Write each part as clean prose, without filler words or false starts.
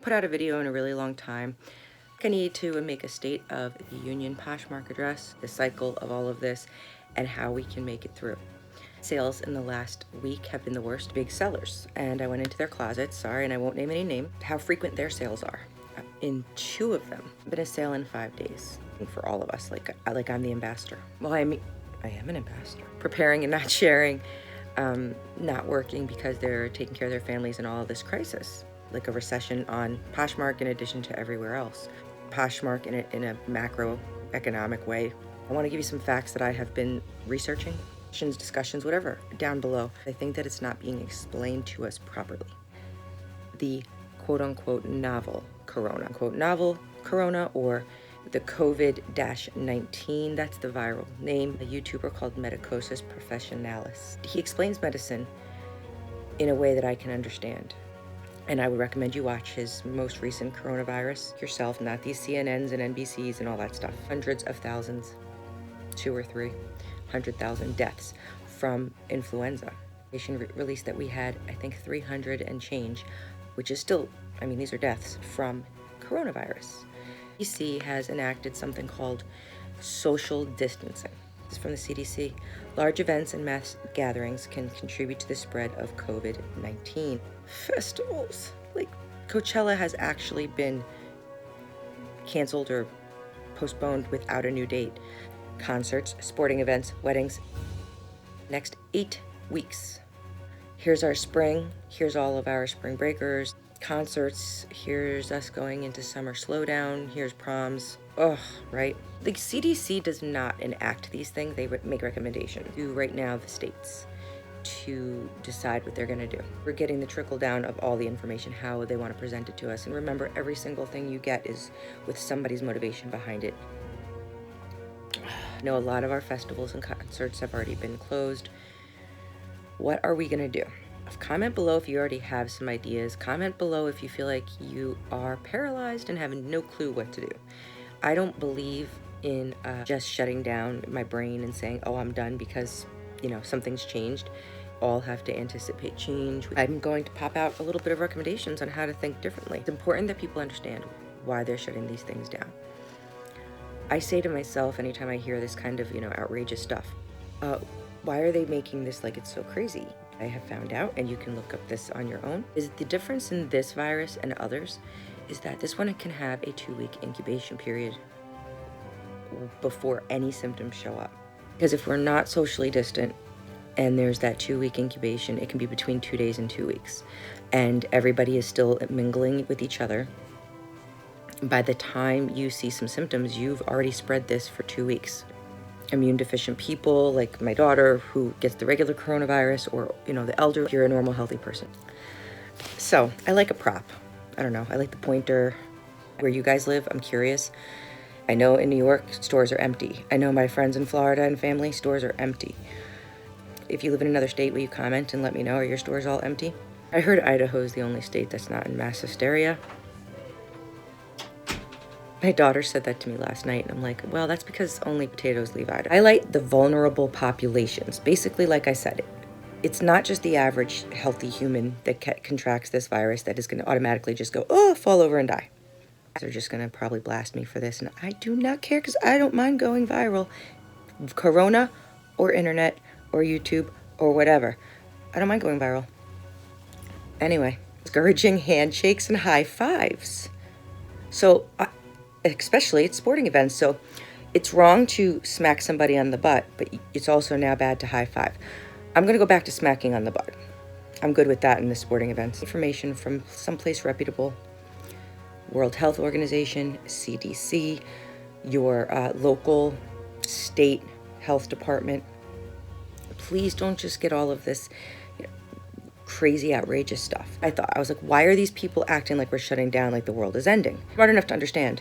Put out a video in a really long time. I need to make a state of the Union Poshmark address, the cycle of all of this, and how we can make it through. Sales in the last week have been the worst. Big sellers, and I went into their closets, sorry, and I won't name any name, how frequent their sales are. In 2 of them, been a sale in 5 days. For all of us, like I'm the ambassador. Well, I mean, I am an ambassador. Preparing and not sharing, not working because they're taking care of their families in all of this crisis. Like a recession on Poshmark in addition to everywhere else. Poshmark in a macroeconomic way. I want to give you some facts that I have been researching, discussions, whatever, down below. I think that it's not being explained to us properly. The quote-unquote novel corona, quote novel corona, or the COVID-19, that's the viral name. A YouTuber called Medicosis Professionalis. He explains medicine in a way that I can understand. And I would recommend you watch his most recent coronavirus yourself, not these CNNs and NBCs and all that stuff. Hundreds of thousands, 2 or 300,000 deaths from influenza. Release that we had, I think 300 and change, which is still, I mean, these are deaths from coronavirus. CDC has enacted something called social distancing. This is from the CDC. Large events and mass gatherings can contribute to the spread of COVID-19. Festivals, like Coachella, has actually been canceled or postponed without a new date. Concerts, sporting events, weddings, next 8 weeks. Here's our spring, here's all of our spring breakers, concerts, here's us going into summer slowdown, here's proms. Ugh, right? The CDC does not enact these things, they make recommendations to right now the states to decide what they're gonna do. We're getting the trickle down of all the information, how they wanna present it to us. And remember, every single thing you get is with somebody's motivation behind it. I know a lot of our festivals and concerts have already been closed. What are we gonna do? Comment below if you already have some ideas. Comment below if you feel like you are paralyzed and have no clue what to do. I don't believe in just shutting down my brain and saying, oh, I'm done because, you know, something's changed. All have to anticipate change. I'm going to pop out a little bit of recommendations on how to think differently. It's important that people understand why they're shutting these things down. I say to myself anytime I hear this kind of, you know, outrageous stuff, why are they making this like it's so crazy? I have found out, and you can look up this on your own, is the difference in this virus and others is that this one can have a 2-week incubation period before any symptoms show up. Because if we're not socially distant and there's that 2-week incubation, it can be between 2 days and 2 weeks. And everybody is still mingling with each other. By the time you see some symptoms, you've already spread this for 2 weeks. Immune deficient people, like my daughter who gets the regular coronavirus, or, you know, the elder, you're a normal, healthy person. So I like a prop. I don't know, I like the pointer. Where you guys live, I'm curious. I know in New York, stores are empty. I know my friends in Florida and family, stores are empty. If you live in another state, will you comment and let me know, are your stores all empty? I heard Idaho is the only state that's not in mass hysteria. My daughter said that to me last night, and I'm like, well, that's because only potatoes leave Idaho. Highlight the vulnerable populations. Basically, like I said, it's not just the average healthy human that contracts this virus that is going to automatically just go, oh, fall over and die. They're just going to probably blast me for this, and I do not care because I don't mind going viral. Corona or internet or YouTube or whatever. I don't mind going viral. Anyway, discouraging handshakes and high fives. So, especially at sporting events. So it's wrong to smack somebody on the butt, but it's also now bad to high five. I'm going to go back to smacking on the butt. I'm good with that in the sporting events. Information from someplace reputable. World Health Organization, CDC, your local, state health department. Please don't just get all of this, you know, crazy, outrageous stuff. I was like, why are these people acting like we're shutting down, like the world is ending? Smart enough to understand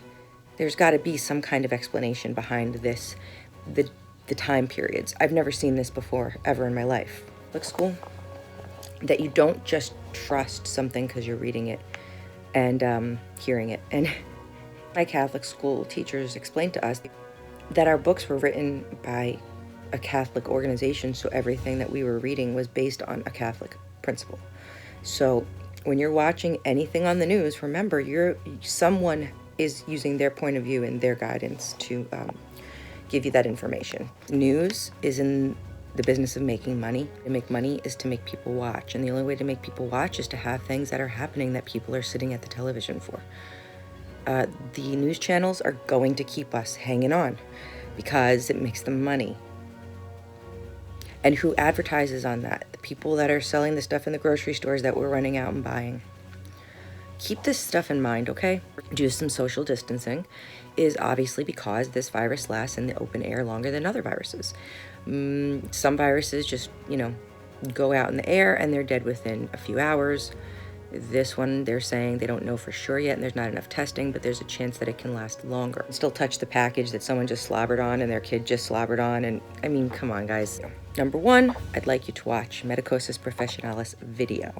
there's got to be some kind of explanation behind this, the time periods. I've never seen this before, ever in my life. Looks cool. That you don't just trust something because you're reading it and hearing it. And my Catholic school teachers explained to us that our books were written by a Catholic organization, so everything that we were reading was based on a Catholic principle. So When you're watching anything on the news, remember someone is using their point of view and their guidance to give you that information. News is in the business of making money. To make money is to make people watch, and the only way to make people watch is to have things that are happening that people are sitting at the television for. The news channels are going to keep us hanging on because it makes them money. And who advertises on that? The people that are selling the stuff in the grocery stores that we're running out and buying. Keep this stuff in mind, okay? Do some social distancing is obviously because this virus lasts in the open air longer than other viruses. Some viruses just, go out in the air and they're dead within a few hours. This one, they're saying they don't know for sure yet and there's not enough testing, but there's a chance that it can last longer. Still touch the package that someone just slobbered on and their kid just slobbered on. And I mean, come on, guys. Number one, I'd like you to watch Medicosis Professionalis video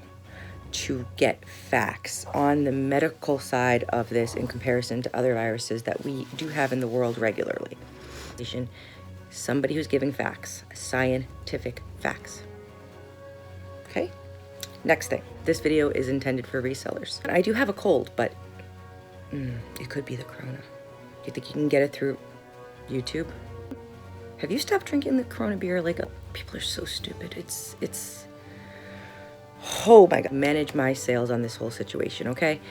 to get facts on the medical side of this in comparison to other viruses that we do have in the world regularly. Somebody who's giving facts, scientific facts. Okay? Next thing, this video is intended for resellers. I do have a cold, but it could be the corona. Do you think you can get it through YouTube? Have you stopped drinking the corona beer? People are so stupid. It's, oh my God. Manage my sales on this whole situation, okay?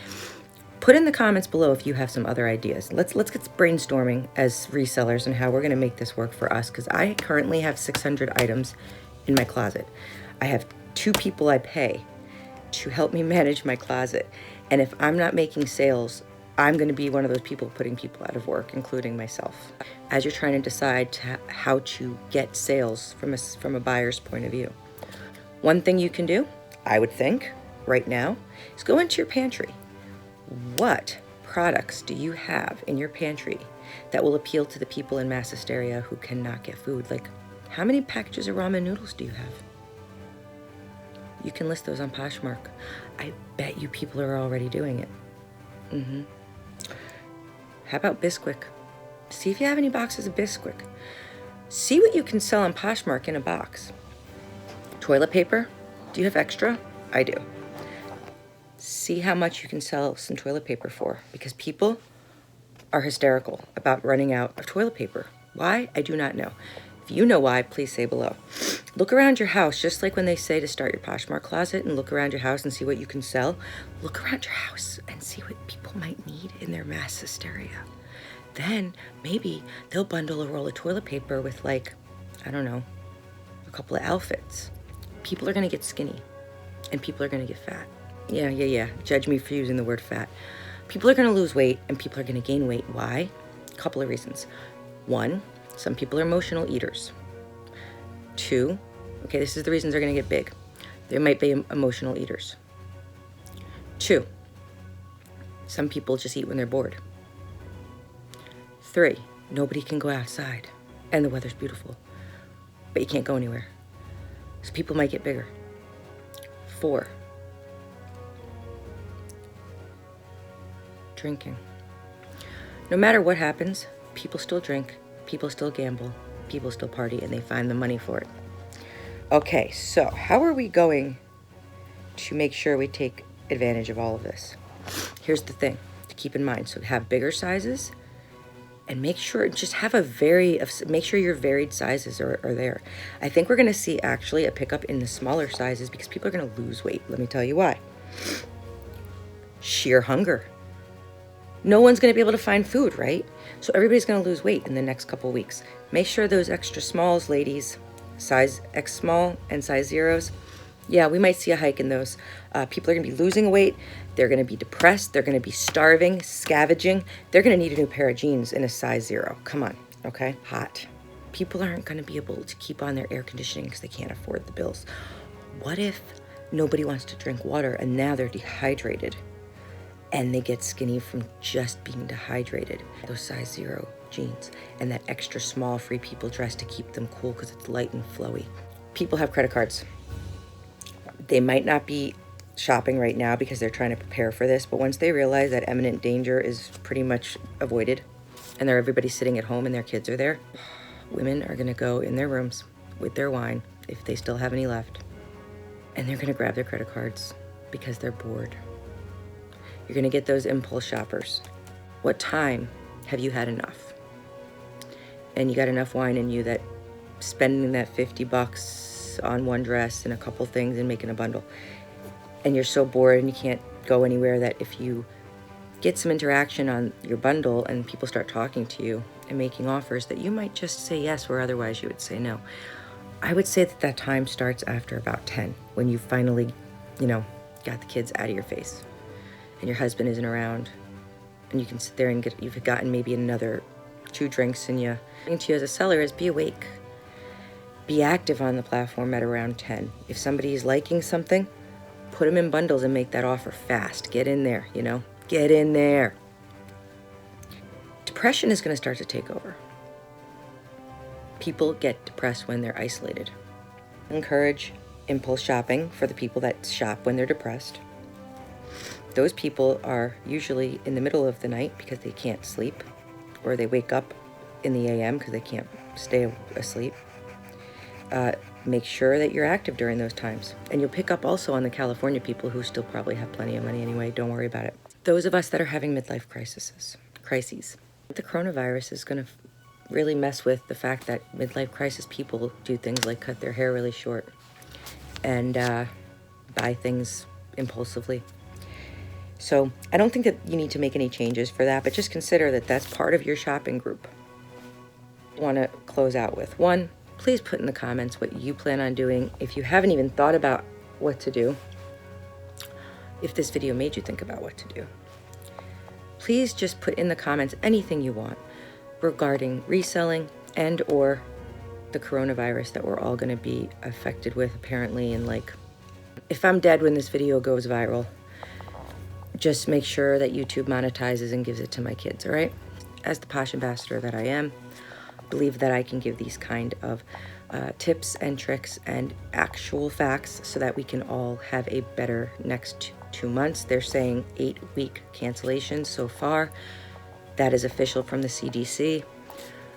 Put in the comments below if you have some other ideas. Let's get brainstorming as resellers and how we're gonna make this work for us, because I currently have 600 items in my closet. I have 2 people I pay to help me manage my closet. And if I'm not making sales, I'm going to be one of those people putting people out of work, including myself. As you're trying to decide how to get sales from a buyer's point of view. One thing you can do, I would think, right now, is go into your pantry. What products do you have in your pantry that will appeal to the people in mass hysteria who cannot get food? How many packages of ramen noodles do you have? You can list those on Poshmark. I bet you people are already doing it. How about Bisquick? See if you have any boxes of Bisquick. See what you can sell on Poshmark in a box. Toilet paper? Do you have extra? I do. See how much you can sell some toilet paper for, because people are hysterical about running out of toilet paper. Why? I do not know. If you know why, please say below. Look around your house, just like when they say to start your Poshmark closet and look around your house and see what you can sell. Look around your house and see what people might need in their mass hysteria. Then maybe they'll bundle a roll of toilet paper with I don't know, a couple of outfits. People are gonna get skinny and people are gonna get fat. Yeah. Judge me for using the word fat. People are gonna lose weight and people are gonna gain weight. Why? A couple of reasons. 1, some people are emotional eaters. 2, okay, this is the reasons they're gonna get big. They might be emotional eaters. 2, some people just eat when they're bored. 3, nobody can go outside and the weather's beautiful, but you can't go anywhere. So people might get bigger. 4, drinking. No matter what happens, people still drink, people still gamble, people still party, and they find the money for it. Okay, so how are we going to make sure we take advantage of all of this? Here's the thing to keep in mind. So have bigger sizes and make sure your varied sizes are there. I think we're gonna see actually a pickup in the smaller sizes because people are gonna lose weight. Let me tell you why. Sheer hunger. No one's gonna be able to find food, right? So everybody's gonna lose weight in the next couple weeks. Make sure those extra smalls, ladies, size X small and size zeros, yeah, we might see a hike in those. People are gonna be losing weight. They're gonna be depressed. They're gonna be starving, scavenging. They're gonna need a new pair of jeans in a size 0. Come on, okay? Hot. People aren't gonna be able to keep on their air conditioning because they can't afford the bills. What if nobody wants to drink water and now they're dehydrated and they get skinny from just being dehydrated? Those size 0 jeans and that extra small free people dress to keep them cool because it's light and flowy. People have credit cards. They might not be shopping right now because they're trying to prepare for this, but once they realize that imminent danger is pretty much avoided and everybody's sitting at home and their kids are there, women are gonna go in their rooms with their wine, if they still have any left, and they're gonna grab their credit cards Because they're bored. You're gonna get those impulse shoppers. What time have you had enough? And you got enough wine in you that spending that $50 on one dress and a couple things and making a bundle, and you're so bored and you can't go anywhere, that if you get some interaction on your bundle and people start talking to you and making offers, that you might just say yes where otherwise you would say no. I would say that time starts after about 10, when you finally, got the kids out of your face and your husband isn't around, and you can sit there and you've gotten maybe another 2 drinks in you. The thing to you as a seller is be awake. Be active on the platform at around 10. If somebody is liking something, put them in bundles and make that offer fast. Get in there, get in there. Depression is going to start to take over. People get depressed when they're isolated. Encourage impulse shopping for the people that shop when they're depressed. Those people are usually in the middle of the night because they can't sleep, or they wake up in the AM because they can't stay asleep. Make sure that you're active during those times. And you'll pick up also on the California people who still probably have plenty of money anyway. Don't worry about it. Those of us that are having midlife crises. The coronavirus is going to really mess with the fact that midlife crisis people do things like cut their hair really short and buy things impulsively. So I don't think that you need to make any changes for that, but just consider that that's part of your shopping group. I want to close out with 1, please put in the comments what you plan on doing. If you haven't even thought about what to do, if this video made you think about what to do, please just put in the comments anything you want regarding reselling and or the coronavirus that we're all going to be affected with, apparently. And if I'm dead when this video goes viral, just make sure that YouTube monetizes and gives it to my kids, all right? As the Posh ambassador that I am, believe that I can give these kind of tips and tricks and actual facts so that we can all have a better next 2 months. They're saying 8-week cancellation so far. That is official from the CDC.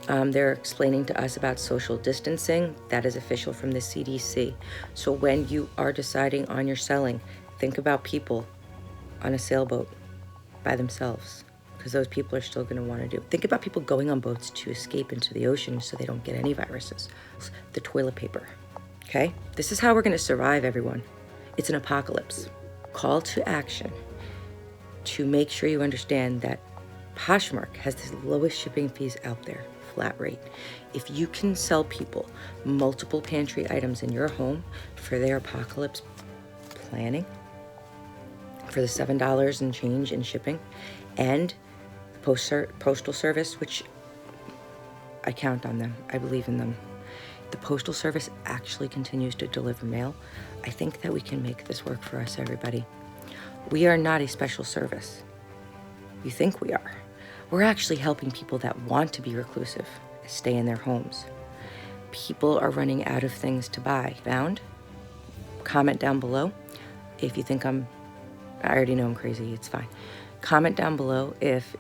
They're explaining to us about social distancing. That is official from the CDC. So when you are deciding on your selling, think about people on a sailboat by themselves, because those people are still going to want to do. Think about people going on boats to escape into the ocean so they don't get any viruses. The toilet paper, okay? This is how we're going to survive, everyone. It's an apocalypse. Call to action to make sure you understand that Poshmark has the lowest shipping fees out there, flat rate. If you can sell people multiple pantry items in your home for their apocalypse planning, for the $7 and change in shipping, and postal service, which I count on them, I believe in them. The postal service actually continues to deliver mail. I think that we can make this work for us, everybody. We are not a special service. You think we are. We're actually helping people that want to be reclusive stay in their homes. People are running out of things to buy. Found? Comment down below if you think I already know I'm crazy, it's fine. Comment down below if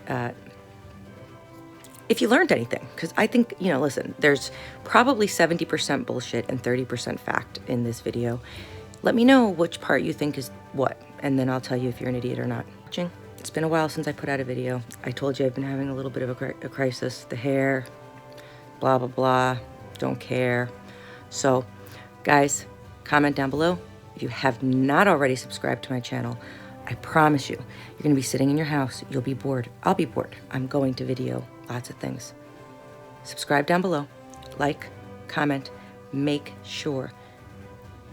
you learned anything, because I think, listen, there's probably 70% bullshit and 30% fact in this video. Let me know which part you think is what, and then I'll tell you if you're an idiot or not. It's been a while since I put out a video. I told you I've been having a little bit of a crisis. The hair, blah, blah, blah, don't care. So, guys, comment down below. If you have not already subscribed to my channel, I promise you, you're going to be sitting in your house. You'll be bored. I'll be bored. I'm going to video lots of things. Subscribe down below. Like, comment. Make sure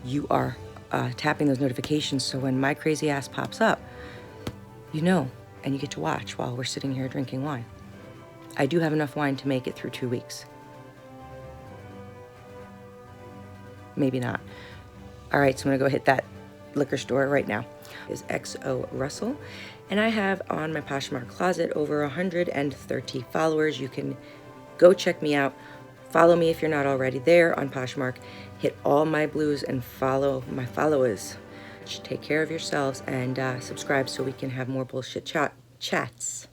you are tapping those notifications so when my crazy ass pops up, you know, and you get to watch while we're sitting here drinking wine. I do have enough wine to make it through 2 weeks. Maybe not. All right, so I'm going to go hit that liquor store right now. Is XO Russell, and I have on my Poshmark closet over 130 followers. You can go check me out. Follow me if you're not already there on Poshmark. Hit all my blues and follow my followers. Take care of yourselves and subscribe so we can have more bullshit chats.